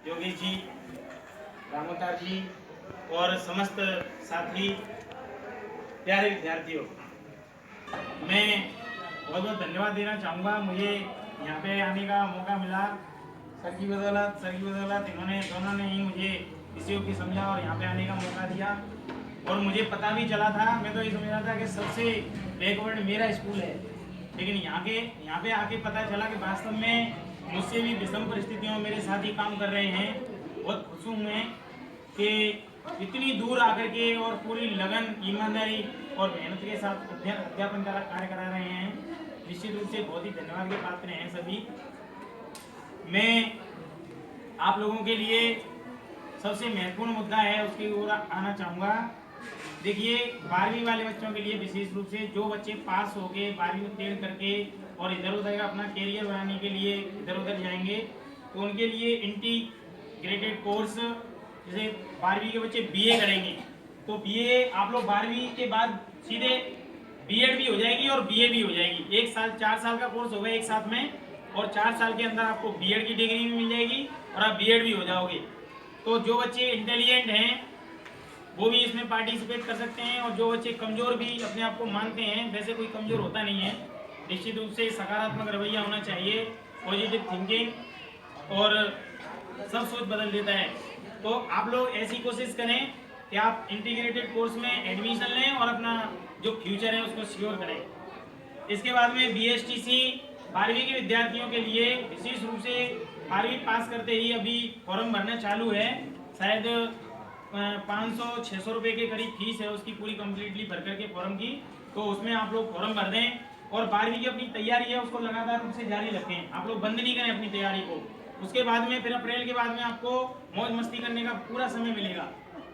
योगेश जी, रामोतार जी और समस्त साथी प्यारे विद्यार्थियों, मैं बहुत बहुत धन्यवाद देना चाहूँगा। मुझे यहाँ पे आने का मौका मिला सर की बदौलत इन्होंने दोनों ने ही मुझे विषयों की समझा और यहाँ पे आने का मौका दिया। और मुझे पता भी चला था, मैं तो ये समझ रहा था कि सबसे बैकवर्ड मेरा स्कूल है, लेकिन यहाँ पे आके पता चला कि वास्तव में मुझसे भी विषम परिस्थितियों में मेरे साथी काम कर रहे हैं। बहुत खुश हूँ मैं कि इतनी दूर आकर के और पूरी लगन, ईमानदारी और मेहनत के साथ अध्यापन का कार्य करा रहे हैं। निश्चित रूप से बहुत ही धन्यवाद के पात्र हैं सभी। मैं आप लोगों के लिए सबसे महत्वपूर्ण मुद्दा है उसकी ओर आना चाहूँगा। देखिए, 12वीं वाले बच्चों के लिए विशेष रूप से जो बच्चे पास हो गए 12वीं उत्तीर्ण करके और इधर उधर अपना कैरियर बनाने के लिए इधर उधर जाएंगे, तो उनके लिए इंटीग्रेटेड कोर्स, जैसे 12वीं के बच्चे बीए करेंगे तो बीए आप लोग 12वीं के बाद सीधे बीएड भी हो जाएगी और बीए भी हो जाएगी। एक साल 4 साल का कोर्स होगा एक साथ में, और 4 साल के अंदर आपको बीएड की डिग्री भी मिल जाएगी और आप बीएड भी हो जाओगे। तो जो बच्चे इंटेलिजेंट हैं वो भी इसमें पार्टिसिपेट कर सकते हैं, और जो बच्चे कमज़ोर भी अपने आप को मानते हैं, वैसे कोई कमज़ोर होता नहीं है, निश्चित रूप से सकारात्मक रवैया होना चाहिए, पॉजिटिव थिंकिंग, और सब सोच बदल देता है। तो आप लोग ऐसी कोशिश करें कि आप इंटीग्रेटेड कोर्स में एडमिशन लें और अपना जो फ्यूचर है उसको सिक्योर करें। इसके बाद में बीएसटीसी 12वीं के विद्यार्थियों के लिए विशेष रूप से 12वीं पास करते ही अभी फॉर्म भरना चालू है। शायद 500-600 रुपये के करीब फीस है उसकी, पूरी कम्प्लीटली भर करके फॉर्म की। तो उसमें आप लोग फॉर्म भर दें और 12वीं की अपनी तैयारी है उसको लगातार रूप से जारी रखें। आप लोग बंद नहीं करें अपनी तैयारी को। उसके बाद में फिर अप्रैल के बाद में आपको मौज मस्ती करने का पूरा समय मिलेगा।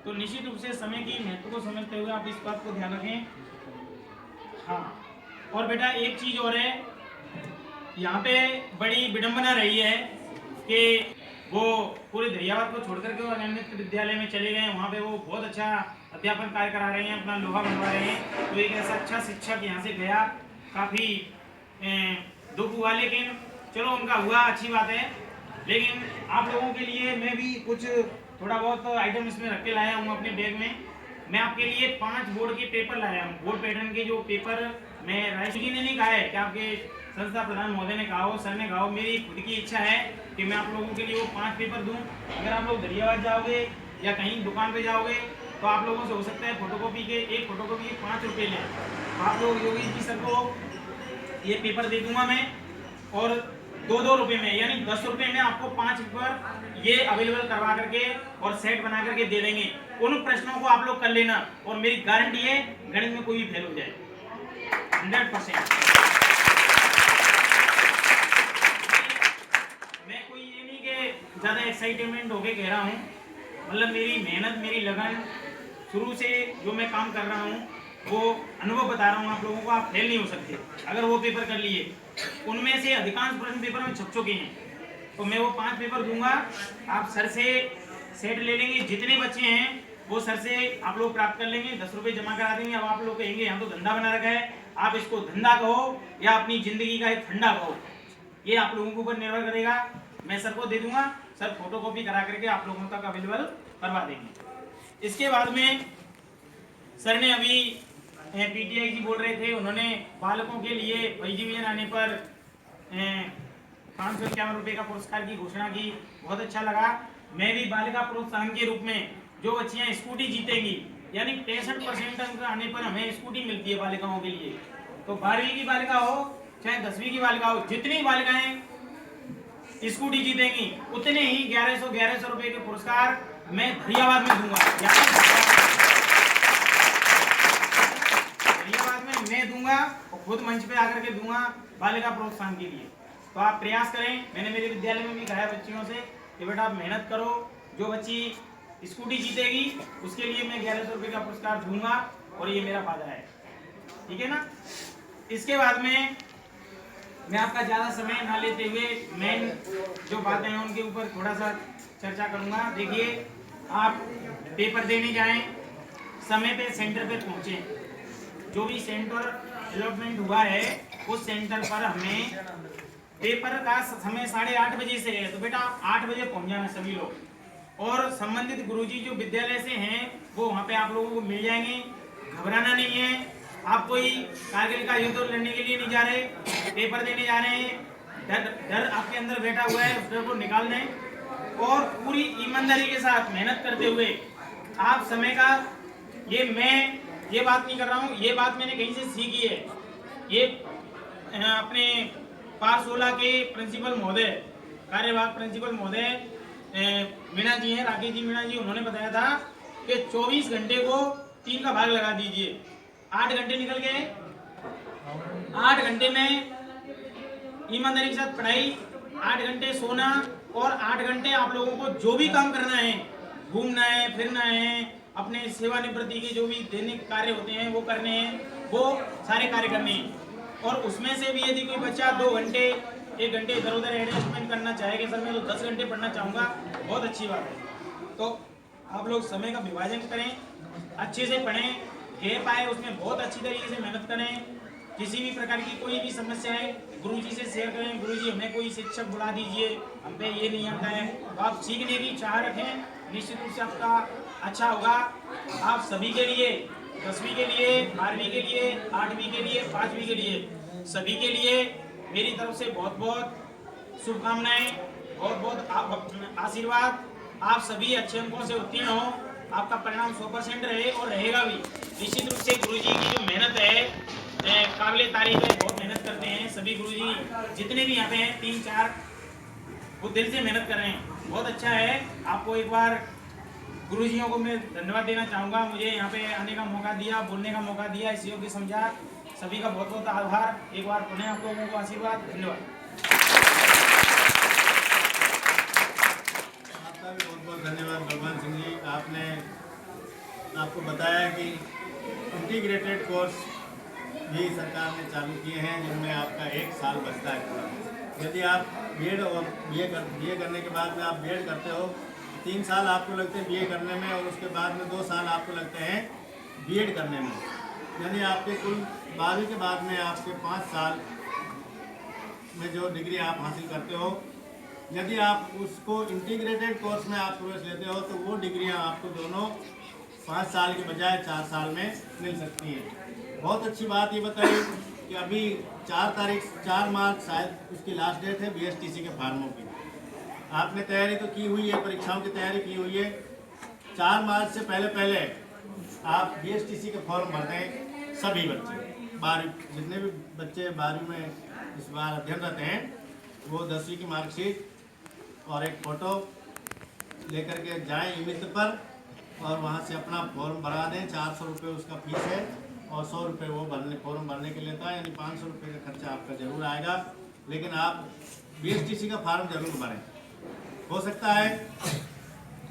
तो निश्चित रूप से समय की महत्व को समझते हुए आप इस बात को ध्यान रखें। हाँ, और बेटा एक चीज़ और है, यहाँ पे बड़ी विडंबना रही है कि वो पूरे दरियावाद को छोड़ करके और अन्य विद्यालय में चले गए। वहाँ पे वो बहुत अच्छा अध्यापन कार्य करा रहे हैं, अपना लोहा बनवा रहे हैं। तो एक ऐसा अच्छा शिक्षक यहाँ से गया, काफ़ी दुख हुआ, लेकिन चलो उनका हुआ, अच्छी बात है। लेकिन आप लोगों के लिए मैं भी कुछ थोड़ा बहुत आइटम इसमें रख के लाया हूँ अपने बैग में। मैं आपके लिए 5 बोर्ड के पेपर लाया हूँ। बोर्ड पैटर्न के जो पेपर, मैं राइस जी ने नहीं कहा है कि आपके संस्था प्रधान महोदय ने कहा हो, सर ने कहा हो, मेरी खुद की इच्छा है कि मैं आप लोगों के लिए वो 5 पेपर दूं। अगर आप लोग दरियाबाद जाओगे या कहीं दुकान पे जाओगे तो आप लोगों से हो सकता है फोटोकॉपी के, एक फोटोकॉपी के 5 रुपये लें। तो आप लोग योगेश जी सर को ये पेपर दे दूंगा मैं, और 2-2 रुपये में, यानी 10 रुपये में आपको 5 पेपर ये अवेलेबल करवा करके और सेट बना करके दे देंगे। उन प्रश्नों को आप लोग कर लेना, और मेरी गारंटी है गणित में कोई भी फेल हो जाए 100%। मैं कोई ये नहीं कि ज़्यादा एक्साइटमेंट होके कह रहा हूँ, मतलब मेरी मेहनत, मेरी लगन, शुरू से जो मैं काम कर रहा हूँ वो अनुभव बता रहा हूँ आप लोगों को। आप फेल नहीं हो सकते अगर वो पेपर कर लिए। उनमें से अधिकांश प्रश्न पेपर में छप चुके हैं। तो मैं वो 5 पेपर दूंगा, आप सर से सेट ले लेंगे। जितने बच्चे हैं वो सर से आप लोग प्राप्त कर लेंगे, 10 रुपये जमा करा देंगे। अब आप लोग कहेंगे यहाँ तो धंधा बना रखा है, आप इसको धंधा कहो या अपनी जिंदगी का एक फंडा कहो, ये आप लोगों के ऊपर निर्भर करेगा। मैं सर को दे दूंगा, सर फोटोकॉपी करा करके आप लोगों तक अवेलेबल करवा देंगे। इसके बाद में सर ने अभी पीटीआई जी बोल रहे थे, उन्होंने बालकों के लिए फर्स्ट डिवीजन आने पर 551 रुपये का पुरस्कार की घोषणा की। बहुत अच्छा लगा। मैं भी बालिका प्रोत्साहन के रूप में जो बच्चियां स्कूटी जीतेंगी, यानी 63% अंक आने पर हमें स्कूटी मिलती है बालिकाओं के लिए। तो 12वीं की बालिका हो चाहे 10वीं की बालिका हो, जितनी बालिकाएं स्कूटी जीतेंगी उतने ही 1100 रुपये के पुरस्कार मैं दरियाबाद में दूंगा। दरियाबाद में मैं दूंगा और खुद मंच पे आकर के दूंगा बालिका प्रोत्साहन के लिए। तो आप प्रयास करें। मैंने मेरे विद्यालय में भी कहा है बच्चियों से कि बेटा आप मेहनत करो, जो बच्ची स्कूटी जीतेगी उसके लिए मैं 1100 रुपये का पुरस्कार दूंगा, और ये मेरा वादा है, ठीक है ना। इसके बाद में मैं आपका ज़्यादा समय ना लेते हुए मेन जो बातें हैं उनके ऊपर थोड़ा सा चर्चा करूंगा। देखिए, आप पेपर देने जाएं, समय पे सेंटर पे पहुंचें। जो भी सेंटर अलॉटमेंट हुआ है उस सेंटर पर हमें पेपर का समय 8:30 बजे से है, तो बेटा 8 बजे पहुंच जाना सभी लोग। और संबंधित गुरुजी जो विद्यालय से हैं वो वहाँ पे आप लोगों को मिल जाएंगे। घबराना नहीं है। आप कोई कारगिल का युद्ध लड़ने के लिए नहीं जा रहे, पेपर देने जा रहे हैं। डर आपके अंदर बैठा हुआ है, उस डर को निकाल दें और पूरी ईमानदारी के साथ मेहनत करते हुए आप समय का, मैं ये बात नहीं कर रहा हूँ, ये बात मैंने कहीं से सीखी है। ये अपने पारसोला के प्रिंसिपल महोदय, कार्यवाहक प्रिंसिपल महोदय मीणा जी हैं, राकेश जी मीणा जी, उन्होंने बताया था कि 24 घंटे को 3 का भाग लगा दीजिए। 8 घंटे निकल गए, 8 घंटे में ईमानदारी के साथ पढ़ाई, 8 घंटे सोना और 8 घंटे आप लोगों को जो भी काम करना है, घूमना है, फिरना है, अपने सेवानिवृत्ति के जो भी दैनिक कार्य होते हैं वो करने हैं, वो सारे कार्य करने हैं। और उसमें से भी यदि कोई बच्चा 2 घंटे 1 घंटे इधर उधर एडजस्टमेंट करना चाहेगा सर मैं तो 10 घंटे पढ़ना चाहूँगा, बहुत अच्छी बात है। तो आप लोग समय का विभाजन करें, अच्छे से पढ़ें, गैप आए उसमें बहुत अच्छी तरीके से मेहनत करें। किसी भी प्रकार की कोई भी समस्या है गुरुजी से शेयर करें, गुरुजी हमें कोई शिक्षक बुला दीजिए, हम पे ये नहीं आता है, तो आप सीखने की चाह रखें, निश्चित रूप से आपका अच्छा होगा। आप सभी के लिए, 10वीं के लिए, 12वीं के लिए, 8वीं के लिए, 5वीं के लिए, सभी के लिए मेरी तरफ से बहुत बहुत शुभकामनाएं, बहुत बहुत आशीर्वाद। आप सभी अच्छे अंकों से उत्तीर्ण हो, आपका परिणाम 100% रहे और रहेगा भी। निश्चित रूप से गुरुजी की जो मेहनत है काबिले तारीफ है, बहुत मेहनत करते हैं सभी गुरुजी जितने भी यहाँ पे हैं, 3-4, वो दिल से मेहनत कर रहे हैं, बहुत अच्छा है। आपको एक बार गुरुजियों को मैं धन्यवाद देना चाहूँगा, मुझे यहाँ पे आने का मौका दिया, बोलने का मौका दिया, इस योग्य समझा, सभी का बहुत बहुत आभार। एक बार पुनः आप लोगों को आशीर्वाद, धन्यवाद। आपका भी बहुत बहुत धन्यवाद भगवान सिंह जी। आपने आपको बताया कि इंटीग्रेटेड कोर्स भी सरकार ने चालू किए हैं जिनमें आपका 1 साल बचता है पूरा। यदि आप बीएड और बीए करने के बाद में आप बीएड करते हो, 3 साल आपको लगते हैं बीए करने में और उसके बाद में 2 साल आपको लगते हैं बीएड करने में। यानी आपके कुल 12वीं के बाद में आपके 5 साल में जो डिग्री आप हासिल करते हो, यदि आप उसको इंटीग्रेटेड कोर्स में आप प्रवेश लेते हो तो वो डिग्रियां आपको दोनों 5 साल के बजाय 4 साल में मिल सकती हैं। बहुत अच्छी बात ये बताई कि अभी 4 मार्च शायद उसकी लास्ट डेट है बीएसटीसी के फार्मों की। आपने तैयारी तो की हुई है, परीक्षाओं की तैयारी की हुई है। 4 मार्च से पहले आप बीएसटीसी के फॉर्म भर दें सभी बच्चे, 12 जितने भी बच्चे 12वीं में इस बार अध्ययनरत हैं, वो 10वीं की मार्कशीट और एक फ़ोटो लेकर के जाएं ई-मित्र पर और वहाँ से अपना फॉर्म भरा दें। 400 रुपये उसका फीस है और 100 रुपये वो फॉर्म भरने के लेता है, यानी 500 रुपये का खर्चा आपका जरूर आएगा। लेकिन आप बीएसटीसी का फॉर्म जरूर भरें। हो सकता है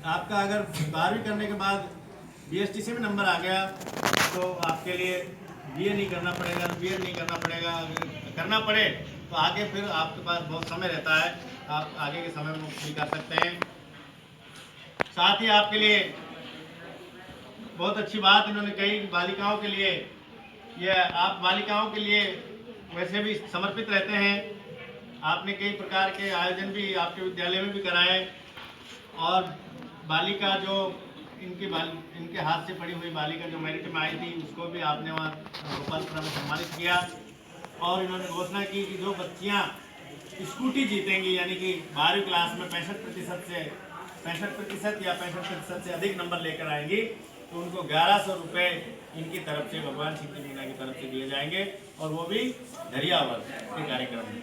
आपका अगर 12वीं करने के बाद बीएसटीसी में नंबर आ गया तो आपके लिए बीए नहीं करना पड़ेगा, बीएड नहीं करना पड़ेगा। करना पड़े तो आगे फिर आपके पास बहुत समय रहता है, आप आगे के समय में भी कर सकते हैं। साथ ही आपके लिए बहुत अच्छी बात इन्होंने कही, बालिकाओं के लिए, ये आप बालिकाओं के लिए वैसे भी समर्पित रहते हैं। आपने कई प्रकार के आयोजन भी आपके विद्यालय में भी कराए और बालिका जो इनके हाथ से पड़ी हुई बालिका जो मेरिट में आई थी उसको भी आपने वहाँ गोपालपुरा में सम्मानित किया। और इन्होंने घोषणा की कि जो बच्चियाँ स्कूटी जीतेंगी, यानी कि 12वीं क्लास में 65% या 65% से अधिक नंबर लेकर आएंगी, तो उनको 1100 रुपये इनकी तरफ से, भगवान सिंह जी मीणा की तरफ से दिए जाएंगे, और वो भी धैर्यावल के कार्यक्रम में।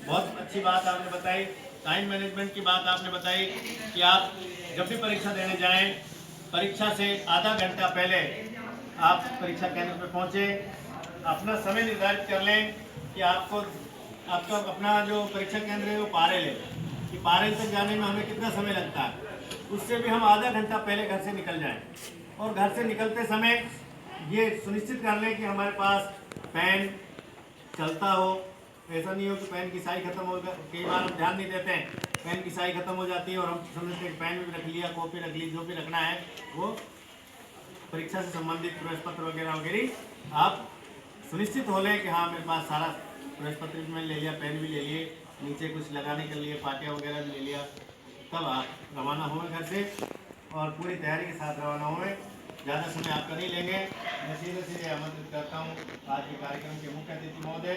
बहुत अच्छी बात आपने बताई, टाइम मैनेजमेंट की बात आपने बताई कि आप जब भी परीक्षा देने जाएं, परीक्षा से आधा घंटा पहले आप परीक्षा केंद्र पर पहुँचे, अपना समय निर्धारित कर लें कि आपका अपना जो परीक्षा केंद्र है वो पारेल है, कि पारेल तक जाने में हमें कितना समय लगता है, उससे भी हम आधा घंटा पहले घर से निकल जाएं। और घर से निकलते समय ये सुनिश्चित कर लें कि हमारे पास पेन चलता हो। ऐसा नहीं हो कि पेन की स्याही खत्म हो, कई बार हम ध्यान नहीं देते हैं, पेन की स्याही खत्म हो जाती है और हम समझते हैं पेन भी रख लिया, कॉपी रख ली, जो भी रखना है वो परीक्षा से संबंधित प्रवेश पत्र वगैरह आप सुनिश्चित हो लें कि हाँ मेरे पास सारा प्रवेश पत्र भी मैंने ले लिया, पेन भी ले लिए, नीचे कुछ लगाने के लिए पाटिया वगैरह भी ले लिया, तब आप रवाना हुए घर से और पूरी तैयारी के साथ रवाना हुए। ज़्यादा समय आपका नहीं लेंगे। मैं सीधे सीधे आमंत्रित करता हूँ आज के कार्यक्रम के मुख्य अतिथि महोदय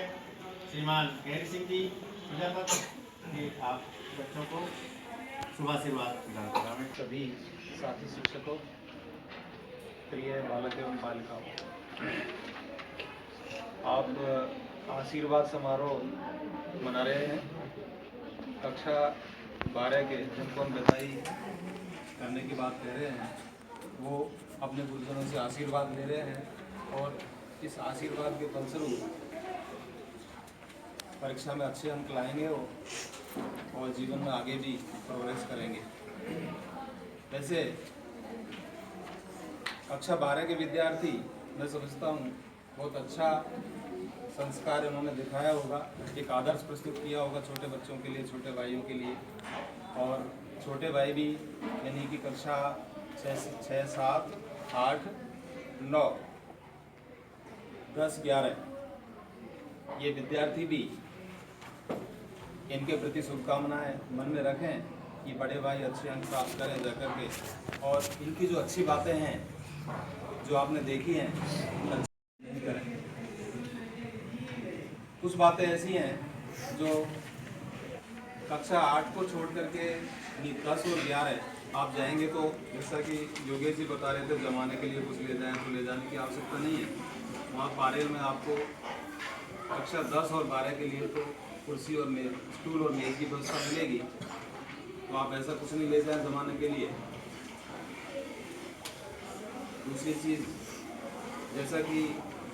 श्रीमान गहरी सिंह जी प्रजापत कि आप बच्चों को शुभाशीर्वाद प्रदान कराएं। सभी साथी शिक्षकों, प्रिय बालक एवं बालिकाओं, आप आशीर्वाद समारोह मना रहे हैं। कक्षा 12 के जिनको हम बधाई करने की बात कह रहे हैं, वो अपने गुरुजनों से आशीर्वाद ले रहे हैं और इस आशीर्वाद के फलस्वरूप परीक्षा में अच्छे अंक लाएंगे वो और जीवन में आगे भी प्रोग्रेस करेंगे। वैसे कक्षा 12 के विद्यार्थी मैं समझता हूँ बहुत अच्छा संस्कार उन्होंने दिखाया होगा, एक आदर्श प्रस्तुत किया होगा छोटे बच्चों के लिए, छोटे भाइयों के लिए। और छोटे भाई भी यानी कि कक्षा 6, 7, 8, 9, 10, 11 ये विद्यार्थी भी इनके प्रति शुभकामनाएं मन में रखें कि बड़े भाई अच्छे अंक प्राप्त करें जाकर के, और इनकी जो अच्छी बातें हैं जो आपने देखी हैं नहीं करें। कुछ बातें ऐसी हैं जो कक्षा 8 को छोड़ करके 10 और 11 आप जाएंगे तो जैसा कि योगेश जी बता रहे थे जमाने के लिए कुछ ले जाएं तो ले जाने की आवश्यकता नहीं है। वहाँ पारेल में आपको कक्षा 10 और 12 के लिए तो कुर्सी और मेज, स्टूल और मेज की व्यवस्था मिलेगी, तो आप ऐसा कुछ नहीं ले जाएं जमाने के लिए। दूसरी चीज़, जैसा कि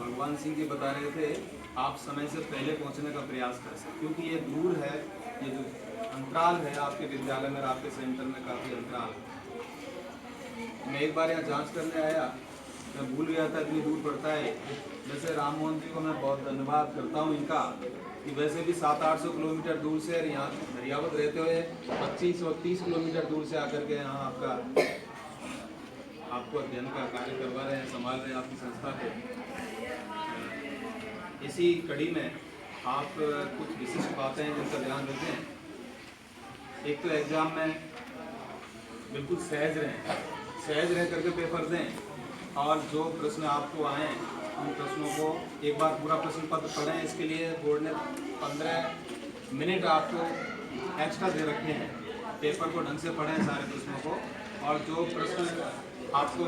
भगवान सिंह जी बता रहे थे, आप समय से पहले पहुंचने का प्रयास कर सकते, क्योंकि ये दूर है, ये जो अंतराल है आपके विद्यालय में और आपके सेंटर में काफ़ी अंतराल है। मैं एक बार यहाँ जांच करने आया, मैं भूल गया था इतनी दूर पड़ता है। वैसे राम मोहन जी को मैं बहुत धन्यवाद करता हूँ इनका कि वैसे भी 700-800 किलोमीटर दूर से यहाँ दरियावत रहते हुए 25 और 30 किलोमीटर दूर से आकर के यहाँ आपको अध्ययन का कार्य करवा रहे हैं, संभाल रहे हैं आपकी संस्था को। इसी कड़ी में आप कुछ विशिष्ट बातें हैं जिनका ध्यान रखें। एक तो एग्ज़ाम में बिल्कुल सहज रह करके पेपर दें और जो प्रश्न आपको आए उन प्रश्नों को एक बार पूरा प्रश्न पत्र पढ़ें। इसके लिए बोर्ड ने 15 मिनट आपको एक्स्ट्रा दे रखे हैं। पेपर को ढंग से पढ़ें सारे प्रश्नों को, और जो प्रश्न आपको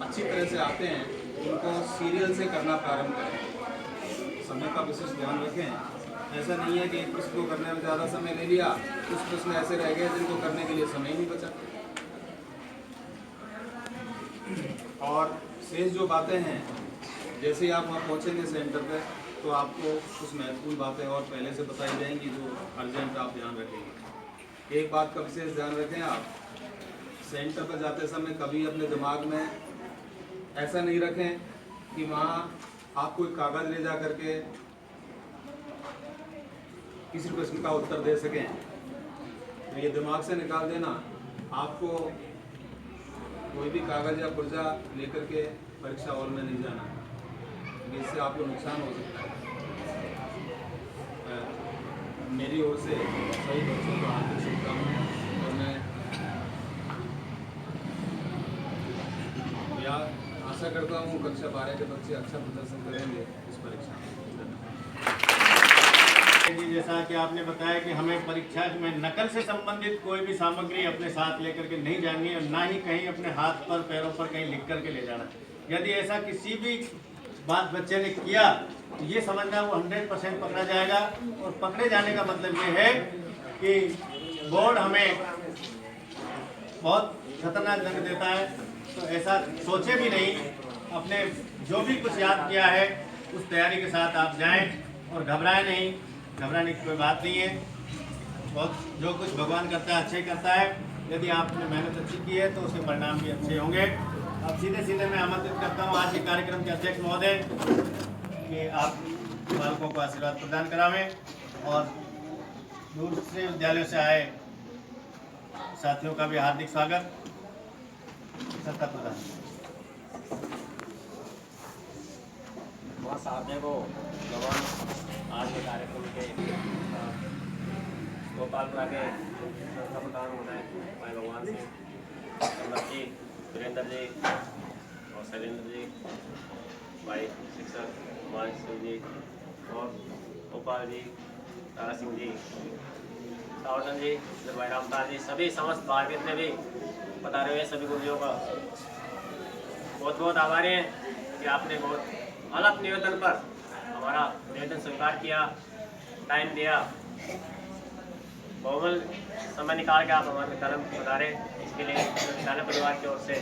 अच्छी तरह से आते हैं उनको सीरियल से करना प्रारंभ करें। समय का विशेष ध्यान रखें। ऐसा नहीं है कि एक प्रश्न को करने में ज़्यादा समय ले लिया, कुछ प्रश्न ऐसे रह गए जिनको करने के लिए समय नहीं बचा। और शेष जो बातें हैं, जैसे ही आप वहाँ पहुँचेंगे सेंटर पे तो आपको कुछ महत्वपूर्ण बातें और पहले से बताई जाएंगी जो अर्जेंट आप ध्यान रखेंगे। एक बात का विशेष ध्यान रखें, आप सेंटर पर जाते समय कभी अपने दिमाग में ऐसा नहीं रखें कि वहाँ आप कोई कागज़ ले जा करके किसी प्रश्न का उत्तर दे सकें। तो ये दिमाग से निकाल देना, आपको कोई भी कागज़ या पुर्जा लेकर के परीक्षा हॉल में नहीं जाना, इससे आपको नुकसान हो सकता है। मेरी ओर से सभी बच्चों को हार्दिक शुभकामनाएं, और मैं आशा करता हूँ कक्षा 12 के बच्चे अच्छा प्रदर्शन करेंगे इस परीक्षा में। जैसा कि आपने बताया कि हमें परीक्षा में नकल से संबंधित कोई भी सामग्री अपने साथ लेकर के नहीं जानी है, और ना ही कहीं अपने हाथ पर पैरों पर कहीं लिख करके ले जाना। यदि ऐसा किसी भी बात बच्चे ने किया तो ये समझना वो 100% पकड़ा जाएगा। और पकड़े जाने का मतलब ये है कि बोर्ड हमें बहुत खतरनाक दंड देता है, तो ऐसा सोचे भी नहीं। अपने जो भी कुछ याद किया है उस तैयारी के साथ आप जाएं और घबराएं नहीं। घबराने की कोई बात नहीं है। बहुत जो कुछ भगवान करता है अच्छे करता है। यदि आपने मेहनत अच्छी की है तो उसके परिणाम भी अच्छे होंगे। अब सीधे सीधे मैं आमंत्रित करता हूँ आज के कार्यक्रम के अध्यक्ष महोदय कि आप बालकों को आशीर्वाद प्रदान करावें, और दूसरे विद्यालयों से आए साथियों का भी हार्दिक स्वागत। सत्ता प्रदान। वहाँ साहब को आज के कार्यक्रम के गोपालपुरा के संस्था प्रधान महोदय भाई भगवान सिंह, कमर जी, वीरेंद्र जी और शैलेंद्र जी, भाई शिक्षक मान सिंह जी और गोपाल जी, तारा सिंह जी, सावधन जी, भाई रामदास जी, सभी समस्त भाग जितने भी पधारे हुए सभी गुरुजियों का बहुत बहुत आभारी हैं कि आपने बहुत अलग निवेदन पर हमारा निवेदन स्वीकार किया, टाइम दिया, बहुमूल्य समय निकाल के आप हमारे विद्यालय में पधारे। इसके लिए विद्यालय परिवार की ओर से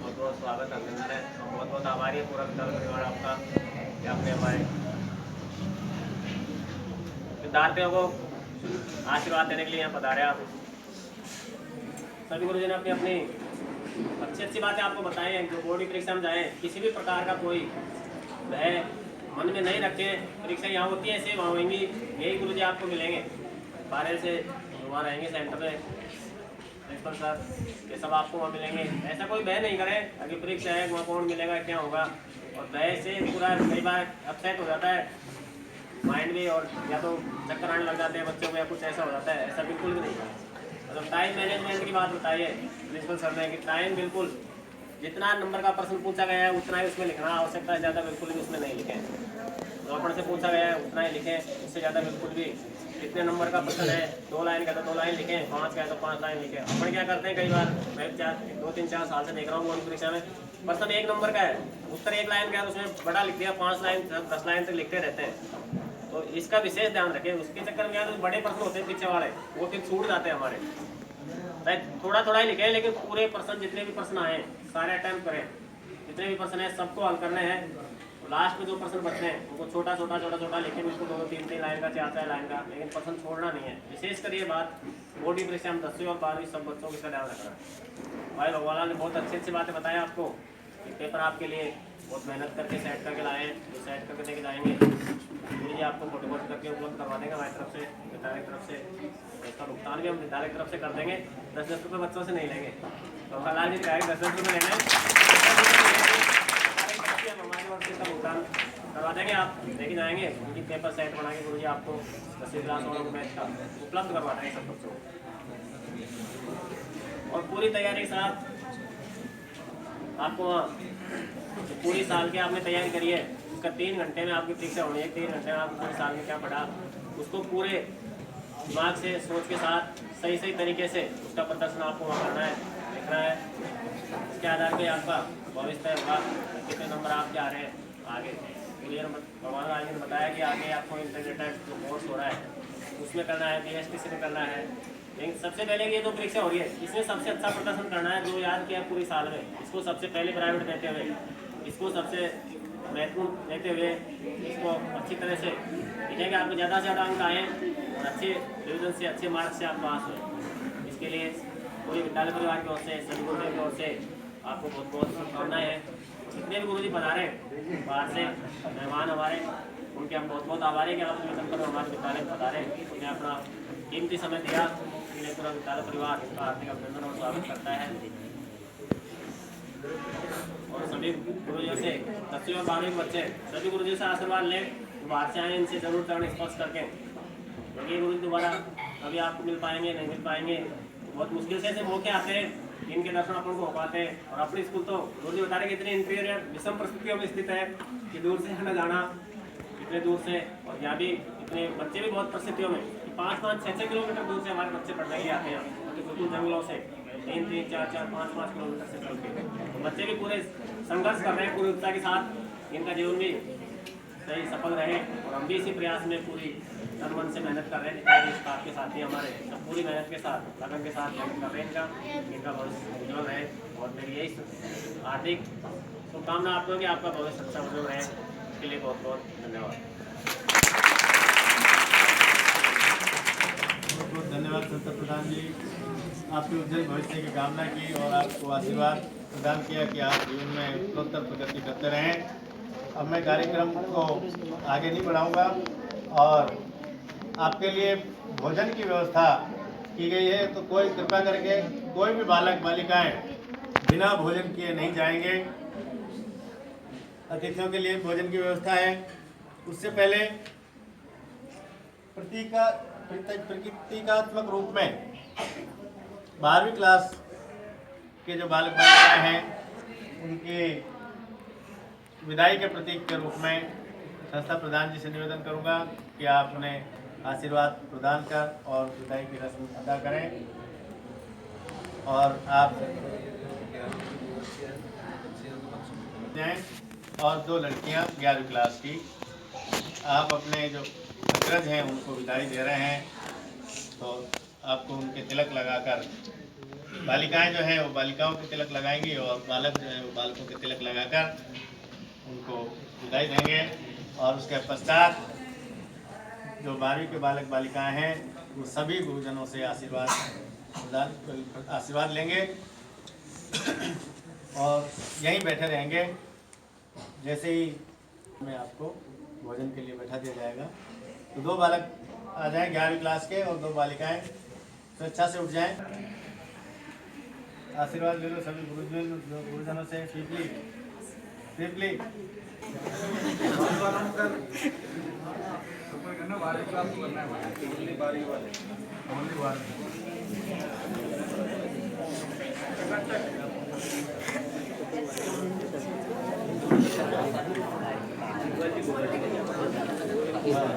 बहुत बहुत स्वागत अभिनंदन है और बहुत बहुत आभारी है पूरा विद्यालय परिवार आपका कि आपने हमारे विद्यार्थियों को आशीर्वाद देने के लिए यहाँ पधारे। आप सभी गुरुजी ने अपनी अपनी अच्छी बातें आपको बताई हैं। जो बोर्ड की परीक्षा में जाए किसी भी प्रकार का कोई भय मन में नहीं रखें, परीक्षा यहाँ होती है ऐसे वहाँ होंगी, यही गुरुजी आपको मिलेंगे। 12 से वहाँ रहेंगे सेंटर में, प्रिंसिपल सर ये सब आपको वहाँ मिलेंगे। ऐसा कोई भय नहीं करें, अभी परीक्षा है वहाँ कौन मिलेगा क्या होगा, और भय से पूरा कई बार अपसेट हो जाता है माइंड भी, और या तो चक्कर आने लग जाते हैं बच्चों में या कुछ ऐसा हो जाता है। ऐसा बिल्कुल भी नहीं है। मतलब टाइम मैनेजमेंट की बात बताइए प्रिंसिपल सर ने कि टाइम बिल्कुल जितना नंबर का प्रश्न पूछा गया है उतना ही उसमें लिखना, आवश्यकता है ज़्यादा बिल्कुल भी उसमें नहीं लिखें। रोपण से पूछा गया है उतना ही लिखें, उससे ज़्यादा बिल्कुल भी। कितने नंबर का प्रश्न है 2 लाइन का तो 2 लाइन लिखें, 5 का है तो 5 लाइन लिखें। अपन क्या करते हैं कई बार, मैं 2-3-4 साल से देख रहा हूँ बोर्ड परीक्षा में, प्रश्न 1 नंबर का है, उत्तर 1 लाइन का है, उसमें बड़ा लिख दिया, 5 लाइन 10 लाइन तक लिखते रहते हैं। तो इसका विशेष ध्यान रखें। उसके चक्कर में क्या है, बड़े प्रश्न होते हैं पीछे वाले, वो फिर छूट जाते हैं हमारे। थोड़ा थोड़ा ही लिखें लेकिन पूरे प्रश्न जितने भी प्रश्न आए सारे अटेम्प्ट करें, जितने भी प्रश्न हैं सबको हल करने हैं। लास्ट में जो प्रश्न बचते हैं उनको छोटा छोटा लिखें, बिल्कुल 2-3 लाइन का 4 लाइन का, लेकिन प्रश्न छोड़ना नहीं है। विशेषकर ये बात बोर्ड की परीक्षा में 10वीं और 12वीं सब बच्चों को इसका ध्यान रखना है। भाई भगवान ने बहुत अच्छी बातें बताया आपको कि पेपर आपके लिए बहुत मेहनत करके सेट करके लाए हैं, जो सेट करके देके जाएंगे गुरु जी आपको फोटोकॉपी करके उपलब्ध करवा देंगे हमारी तरफ से, विद्यालय की तरफ से। इसका भुगतान भी हम विद्यालय की तरफ से कर देंगे, 10-10 रुपये बच्चों से नहीं लेंगे। तो हलाल जी कहेंगे 10-10 रुपये लेना है, हमारी ओर से इसका भुगतान करवा देंगे। आप लेके जाएंगे, उनकी पेपर सेट बना के गुरु जी आपको 10वीं क्लास और मैथ का उपलब्ध करवा देंगे सब बच्चों को। और पूरी तैयारी के साथ आपको तो पूरी साल की आपने तैयारी करी है, उसका 3 घंटे में आपकी परीक्षा होनी है। 3 घंटे में आप पूरे साल में क्या पढ़ा उसको पूरे दिमाग से सोच के साथ सही तरीके से उसका प्रदर्शन आपको वहाँ करना है, लिखना है। इसके आधार पे आपका भविष्य तय होगा, कितने नंबर आपके आ रहे हैं आगे। भगवान राज ने बताया कि आगे आपको इंटीग्रेटेड जो कोर्स हो रहा है उसमें करना है, BSTC में करना है। लेकिन सबसे पहले ये जो परीक्षा हो रही है इसमें सबसे अच्छा प्रदर्शन करना है, जो याद किया पूरी साल में, इसको सबसे पहले प्रायोरिटी देते हुए, इसको सबसे महत्वपूर्ण देते हुए इसको अच्छी तरह से लिखेंगे। आपको ज़्यादा से ज़्यादा अंक आए और अच्छे डिवीजन से अच्छे मार्क्स से आप पास हुए। इसके लिए पूरे विद्यालय परिवार की ओर से, सभी गुरुदेव की ओर से आपको बहुत बहुत शुभकामनाएँ हैं। जितने भी गुरुजी पधारे बाहर से मेहमान हमारे, उनके हम बहुत बहुत आभारी हैं कि आप निवेदन पर हमारे विद्यालय में पधारे, उन्हें अपना कीमती समय दिया। इसलिए पूरा विद्यालय परिवार इसका हार्दिक अभिनंदन और स्वागत करता है। और सभी गुरुजियों से 10वीं और 12वीं के बच्चे सभी गुरुजी से आशीर्वाद लें, बाहर से आए इनसे जरूर चरण स्पर्श करके, क्योंकि गुरुजी दोबारा कभी आपको मिल पाएंगे नहीं मिल पाएंगे, बहुत मुश्किल से ऐसे मौके आते हैं इनके दर्शन अपन को हो पाते हैं। और अपनी स्कूल तो गुरुजी बता रहे कि इतनी इंटीरियर विषम परिस्थितियों में स्थित है कि दूर से आना जाना इतने दूर से, और यहाँ भी इतने बच्चे भी बहुत परिस्थितियों में 5-5-6-6 किलोमीटर दूर से हमारे बच्चे पढ़ने के लिए आते हैं, तो बिल्कुल जंगलों से 3-3, 4-4, 5-5 किलोमीटर से चल के। तो बच्चे भी पूरे संघर्ष कर रहे हैं पूरी उत्साह के साथ, इनका जीवन भी सही सफल रहे। और हम भी इसी प्रयास में पूरी तन मन से मेहनत कर रहे हैं, जितने भी स्टाफ के साथी हमारे सब पूरी मेहनत के साथ लगन के साथ मेहनत कर रहे हैं। इनका भविष्य उज्जवल रहे और मेरी यही हार्दिक शुभकामना आपको कि आपका भविष्य अच्छा उज्जवल रहे। इसके लिए बहुत बहुत धन्यवाद। बहुत बहुत धन्यवाद संस्था प्रधान जी, आपके उज्जवल भविष्य की कामना की और आपको आशीर्वाद प्रदान किया कि आप जीवन में उत्तरोत्तर प्रगति करते रहें। अब मैं कार्यक्रम को आगे नहीं बढ़ाऊंगा और आपके लिए भोजन की व्यवस्था की गई है, तो कोई कृपा करके कोई भी बालक बालिकाएं बिना भोजन किए नहीं जाएंगे। अतिथियों के लिए भोजन की व्यवस्था है। उससे पहले प्रतीक का प्रतीकात्मक रूप में 12वीं क्लास के जो बालक बालिकाएं हैं उनके विदाई के प्रतीक के रूप में संस्था प्रधान जी से निवेदन करूंगा कि आप उन्हें आशीर्वाद प्रदान कर और विदाई की रस्म अदा करें। और आप जाएं और 2 लड़कियां 11वीं क्लास की, आप अपने जो अग्रज हैं उनको विदाई दे रहे हैं, तो आपको उनके तिलक लगाकर, बालिकाएं जो हैं वो बालिकाओं के तिलक लगाएंगी और बालक जो है वो बालकों के तिलक लगाकर उनको विदाई देंगे। और उसके पश्चात जो 12वीं के बालक बालिकाएं हैं वो सभी गुरुजनों से आशीर्वाद लेंगे और यहीं बैठे रहेंगे। जैसे ही मैं आपको भोजन के लिए बैठा दिया जाएगा तो 2 बालक आ जाएं 11वीं क्लास के और 2 बालिकाएं स्वेच्छा से उठ जाएं। आशीर्वाद ले लो सभी गुरुजनों से। पीपली हाँ।